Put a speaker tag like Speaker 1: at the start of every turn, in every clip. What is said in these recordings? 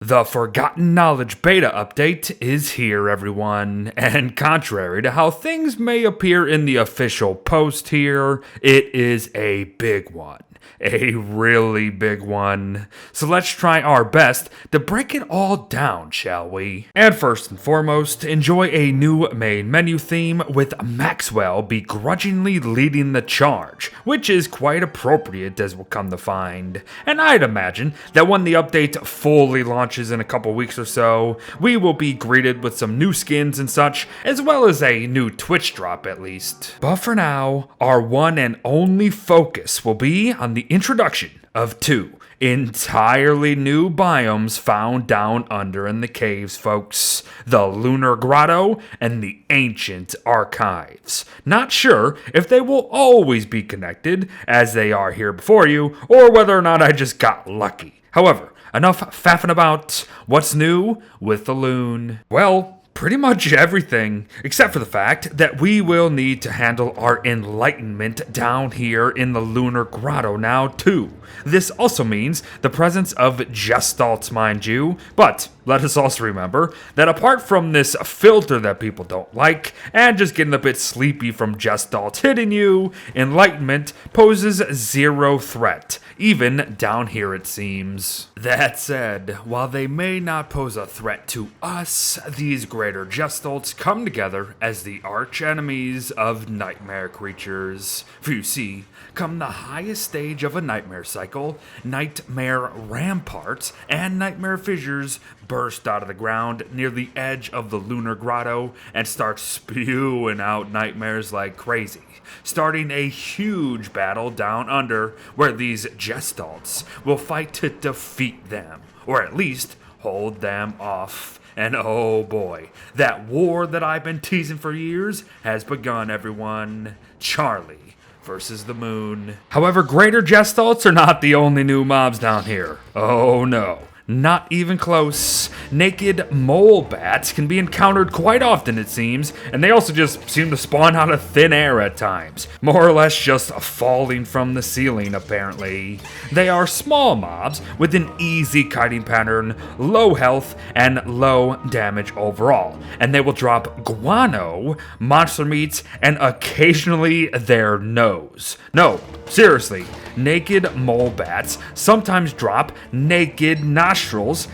Speaker 1: The Forgotten Knowledge beta update is here, everyone, and contrary to how things may appear in the official post here, it is a big one. A really big one. So let's try our best to break it all down, shall we? And first and foremost, enjoy a new main menu theme with Maxwell begrudgingly leading the charge, which is quite appropriate as we'll come to find. And I'd imagine that when the update fully launches in a couple weeks or so, we will be greeted with some new skins and such, as well as a new Twitch drop at least. But for now, our one and only focus will be on the introduction of two entirely new biomes found down under in the caves, folks. The Lunar Grotto and the Ancient Archives. Not sure if they will always be connected, as they are here before you, or whether or not I just got lucky. However, enough faffing about what's new with the Loon. Well, pretty much everything, except for the fact that we will need to handle our enlightenment down here in the Lunar Grotto now too. This also means the presence of gestalts, mind you, but let us also remember that apart from this filter that people don't like, and just getting a bit sleepy from gestalts hitting you, enlightenment poses zero threat, even down here it seems. That said, while they may not pose a threat to us, these greater gestalts come together as the arch enemies of nightmare creatures. For you see, come the highest stage of a nightmare cycle, nightmare ramparts and nightmare fissures burst out of the ground near the edge of the Lunar Grotto and start spewing out nightmares like crazy, starting a huge battle down under where these gestalts will fight to defeat them, or at least hold them off. And oh boy, that war that I've been teasing for years has begun, everyone. Charlie versus the Moon. However, greater gestalts are not the only new mobs down here. Oh no. Not even close. Naked mole bats can be encountered quite often, it seems, and they also just seem to spawn out of thin air at times, more or less just falling from the ceiling, apparently. They are small mobs with an easy kiting pattern, low health, and low damage overall, and they will drop guano, monster meats, and occasionally their nose. No, seriously, naked mole bats sometimes drop naked nostrils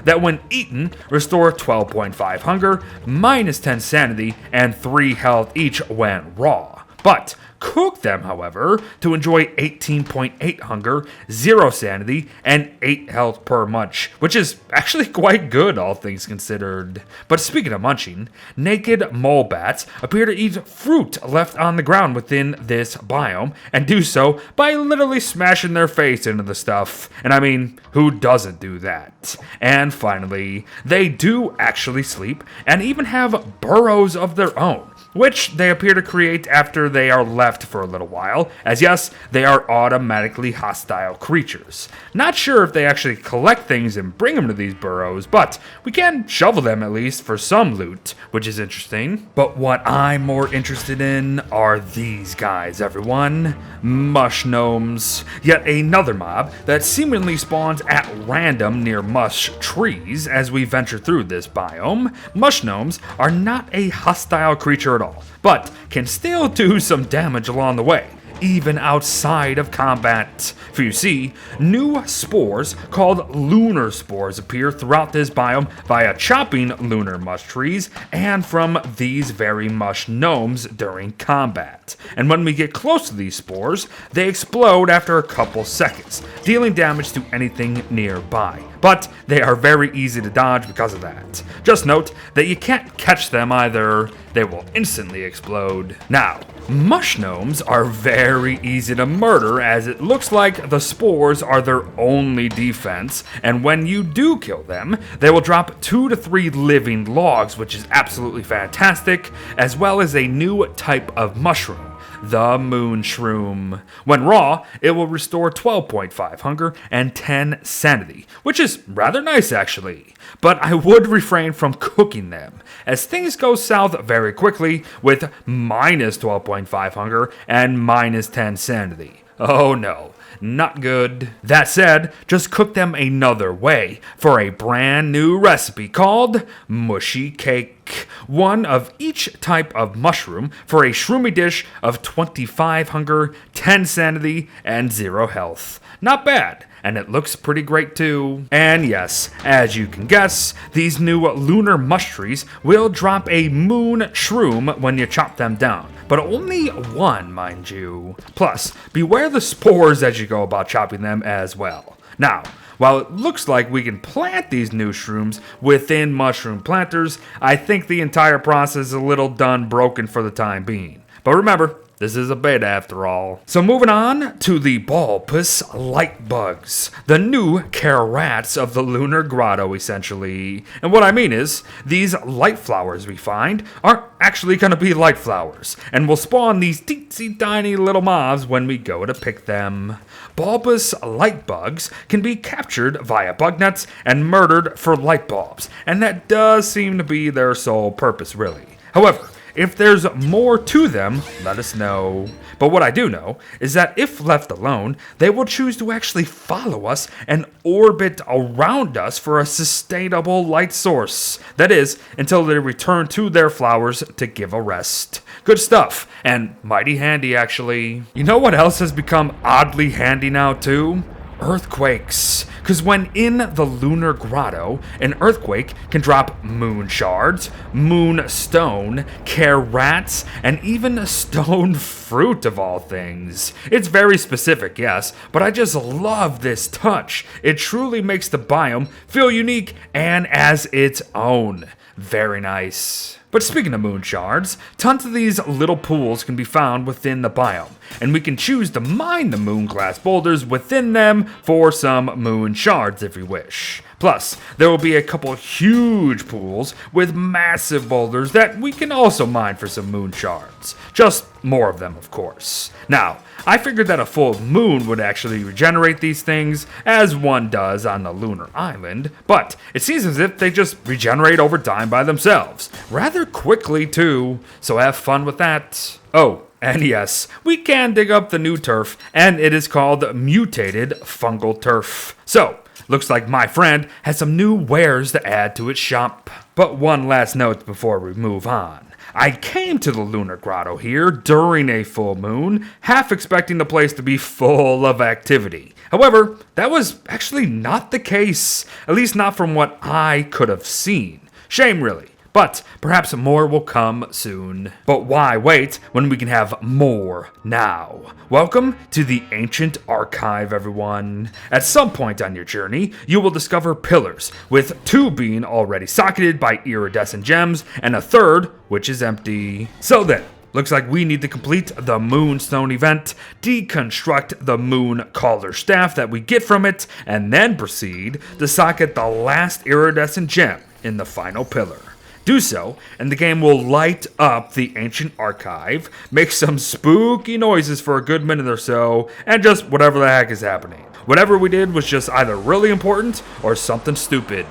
Speaker 1: that when eaten restore 12.5 hunger, minus 10 sanity, and 3 health each when raw. But cook them, however, to enjoy 18.8 hunger, 0 sanity, and 8 health per munch, which is actually quite good, all things considered. But speaking of munching, naked mole bats appear to eat fruit left on the ground within this biome, and do so by literally smashing their face into the stuff. And I mean, who doesn't do that? And finally, they do actually sleep, and even have burrows of their own, which they appear to create after they are left for a little while, as yes, they are automatically hostile creatures. Not sure if they actually collect things and bring them to these burrows, but we can shovel them at least for some loot, which is interesting. But what I'm more interested in are these guys, everyone. Mush gnomes. Yet another mob that seemingly spawns at random near mush trees as we venture through this biome. Mush gnomes are not a hostile creature at all, but can still do some damage along the way, even outside of combat. For you see, new spores called lunar spores appear throughout this biome via chopping lunar mush trees and from these very mush gnomes during combat. And when we get close to these spores, they explode after a couple seconds, dealing damage to anything nearby. But they are very easy to dodge because of that. Just note that you can't catch them either, they will instantly explode. Now, mush gnomes are very easy to murder, as it looks like the spores are their only defense, and when you do kill them, they will drop 2 to 3 living logs, which is absolutely fantastic, as well as a new type of mushroom, the moon shroom. When raw, it will restore 12.5 hunger and 10 sanity, which is rather nice actually. But I would refrain from cooking them, as things go south very quickly with minus 12.5 hunger and minus 10 sanity. Oh no, not good. That said, just cook them another way for a brand new recipe called mushy cake. One of each type of mushroom for a shroomy dish of 25 hunger, 10 sanity, and 0 health. Not bad. And it looks pretty great too. And yes, as you can guess, these new lunar mush trees will drop a moon shroom when you chop them down. But only one, mind you. Plus, beware the spores as you go about chopping them as well. Now, while it looks like we can plant these new shrooms within mushroom planters, I think the entire process is a little done broken for the time being. But remember, this is a beta after all. So moving on to the bulbous light bugs, the new carrots of the Lunar Grotto essentially. And what I mean is, these light flowers we find are actually going to be light flowers, and will spawn these teensy tiny little mobs when we go to pick them. Bulbous light bugs can be captured via bug nets and murdered for light bulbs, and that does seem to be their sole purpose really. However, if there's more to them, let us know. But what I do know is that if left alone, they will choose to actually follow us and orbit around us for a sustainable light source. That is, until they return to their flowers to give a rest. Good stuff, and mighty handy actually. You know what else has become oddly handy now too? Earthquakes. Because when in the Lunar Grotto, an earthquake can drop moon shards, moon stone, carrots, and even stone fruit of all things. It's very specific, yes, but I just love this touch. It truly makes the biome feel unique and as its own. Very nice. But speaking of moon shards, tons of these little pools can be found within the biome, and we can choose to mine the moon glass boulders within them for some moon shards if we wish. Plus, there will be a couple huge pools with massive boulders that we can also mine for some moon shards. Just more of them, of course. Now, I figured that a full moon would actually regenerate these things, as one does on the lunar island, but it seems as if they just regenerate over time by themselves. Rather quickly, too, so have fun with that. Oh, and yes, we can dig up the new turf, and it is called mutated fungal turf. So, looks like my friend has some new wares to add to its shop. But one last note before we move on. I came to the Lunar Grotto here during a full moon, half expecting the place to be full of activity. However, that was actually not the case, at least not from what I could have seen. Shame really. But perhaps more will come soon. But why wait when we can have more now? Welcome to the Ancient Archive, everyone. At some point on your journey, you will discover pillars, with 2 being already socketed by iridescent gems, and a third which is empty. So then, looks like we need to complete the Moonstone event, deconstruct the Moon Caller staff that we get from it, and then proceed to socket the last iridescent gem in the final pillar. Do so, and the game will light up the Ancient Archive, make some spooky noises for a good minute or so, and just whatever the heck is happening. Whatever we did was just either really important or something stupid.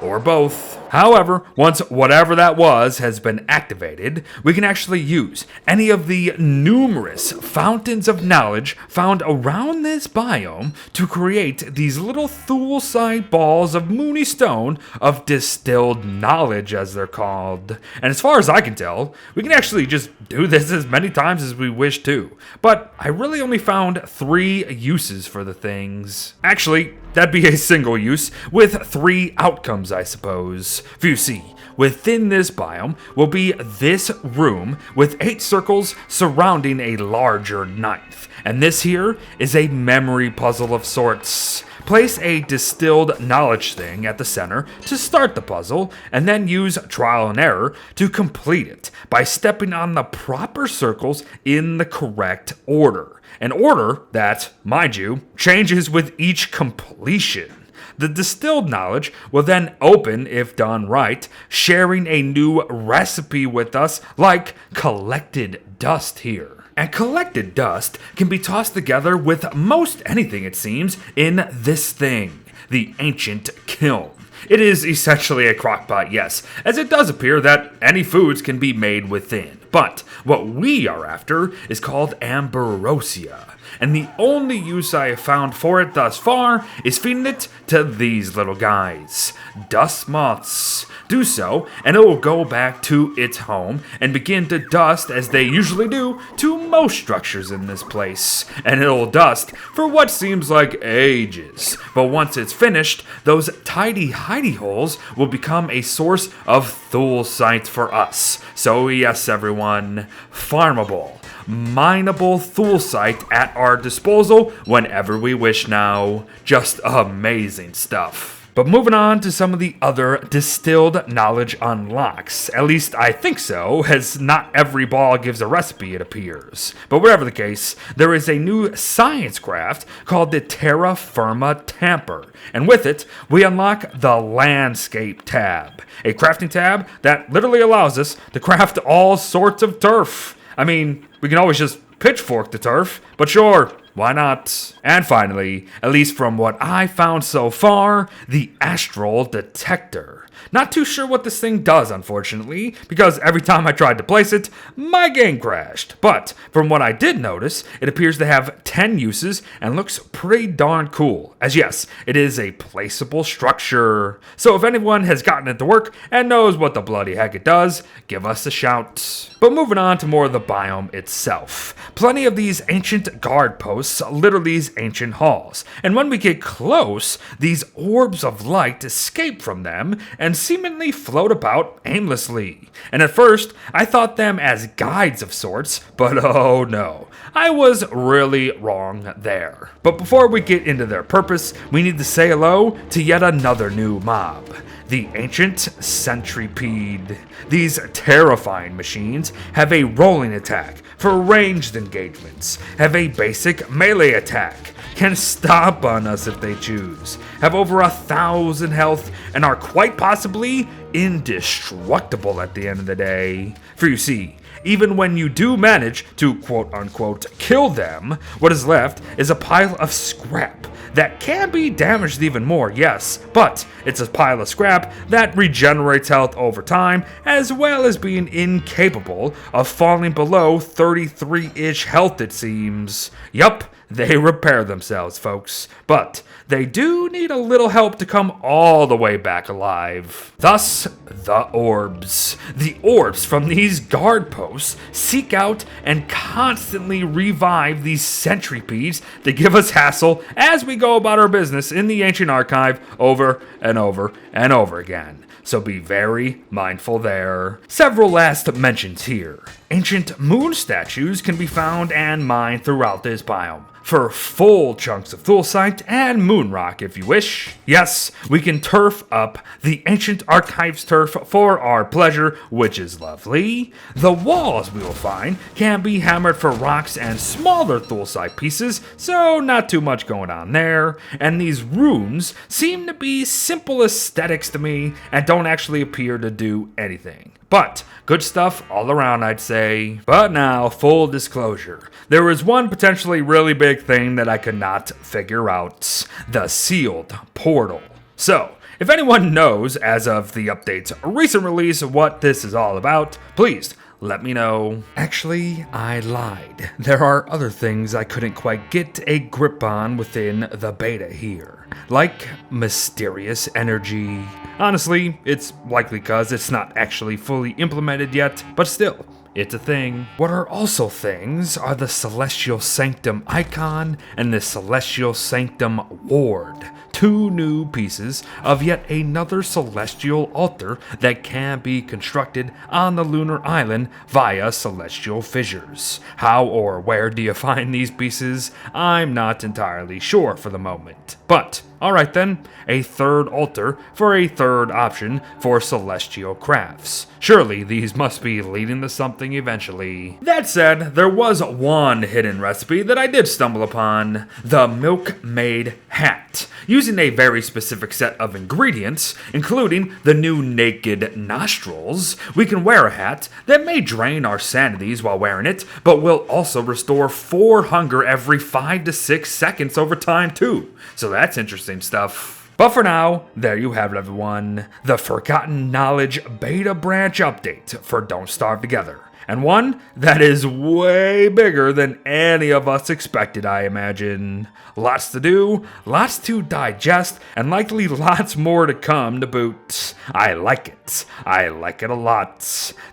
Speaker 1: Or both. However, once whatever that was has been activated, we can actually use any of the numerous fountains of knowledge found around this biome to create these little Thule-sized balls of moony stone of distilled knowledge, as they're called. And as far as I can tell, we can actually just do this as many times as we wish to. But I really only found 3 uses for the things. Actually, that'd be a single use with 3 outcomes, I suppose. For you see, within this biome will be this room with 8 circles surrounding a larger 9th. And this here is a memory puzzle of sorts. Place a distilled knowledge thing at the center to start the puzzle, and then use trial and error to complete it by stepping on the proper circles in the correct order. An order that, mind you, changes with each completion. The distilled knowledge will then open if done right, sharing a new recipe with us like collected dust here. And collected dust can be tossed together with most anything, it seems, in this thing, the ancient kiln. It is essentially a crockpot, yes, as it does appear that any foods can be made within. But what we are after is called ambrosia, and the only use I have found for it thus far is feeding it to these little guys, dust moths. Do so, and it will go back to its home and begin to dust, as they usually do, to most structures in this place. And it'll dust for what seems like ages. But once it's finished, those tidy hidey holes will become a source of thulsite for us. So yes, everyone, farmable, mineable thulsite at our disposal whenever we wish now. Just amazing stuff. But moving on to some of the other distilled knowledge unlocks. At least I think so, as not every ball gives a recipe, it appears. But whatever the case, there is a new science craft called the Terra Firma Tamper. And with it, we unlock the Landscape tab. A crafting tab that literally allows us to craft all sorts of turf. I mean, we can always just pitchfork the turf, but sure, why not? And finally, at least from what I found so far, the Astral Detector. Not too sure what this thing does, unfortunately, because every time I tried to place it, my game crashed. But from what I did notice, it appears to have 10 uses and looks pretty darn cool. As yes, it is a placeable structure. So if anyone has gotten it to work and knows what the bloody heck it does, give us a shout. But moving on to more of the biome itself. Plenty of these ancient guard posts litter these ancient halls, and when we get close, these orbs of light escape from them and seemingly float about aimlessly. And at first, I thought them as guides of sorts, but oh no, I was really wrong there. But before we get into their purpose, we need to say hello to yet another new mob. The Ancient Centipede. These terrifying machines have a rolling attack for ranged engagements, have a basic melee attack, can stomp on us if they choose, have over 1,000 health, and are quite possibly indestructible at the end of the day. For you see, even when you do manage to quote-unquote kill them, what is left is a pile of scrap that can be damaged even more, yes, but it's a pile of scrap that regenerates health over time, as well as being incapable of falling below 33-ish health, it seems. Yup, they repair themselves, folks, but they do need a little help to come all the way back alive. Thus, the orbs. The orbs from these guard posts seek out and constantly revive these centipedes to give us hassle as we go about our business in the ancient archive over and over and over again. So be very mindful there. Several last mentions here. Ancient moon statues can be found and mined throughout this biome for full chunks of thulsite and moon rock if you wish. Yes, we can turf up the ancient archives turf for our pleasure, which is lovely. The walls we will find can be hammered for rocks and smaller thulsite pieces, so not too much going on there. And these runes seem to be simple aesthetics to me and don't actually appear to do anything. But good stuff all around, I'd say. But now, full disclosure, there was one potentially really big thing that I could not figure out: the sealed portal. So, if anyone knows, as of the update's recent release, what this is all about, please let me know. Actually, I lied. There are other things I couldn't quite get a grip on within the beta here, like mysterious energy. Honestly, it's likely cause it's not actually fully implemented yet, but still, it's a thing. What are also things are the Celestial Sanctum icon and the Celestial Sanctum ward. Two new pieces of yet another celestial altar that can be constructed on the lunar island via celestial fissures. How or where do you find these pieces? I'm not entirely sure for the moment. But alright then, a third altar for a third option for celestial crafts. Surely these must be leading to something eventually. That said, there was one hidden recipe that I did stumble upon: the Milkmaid Hat. Using a very specific set of ingredients, including the new naked nostrils, we can wear a hat that may drain our sanities while wearing it, but will also restore 4 hunger every 5 to 6 seconds over time too. So that's interesting stuff. But for now, there you have it, everyone. The Forgotten Knowledge Beta Branch update for Don't Starve Together. And one that is way bigger than any of us expected, I imagine. Lots to do, lots to digest, and likely lots more to come to boot. I like it. I like it a lot.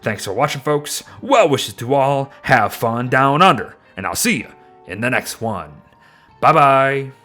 Speaker 1: Thanks for watching, folks. Well wishes to all. Have fun down under. And I'll see you in the next one. Bye-bye.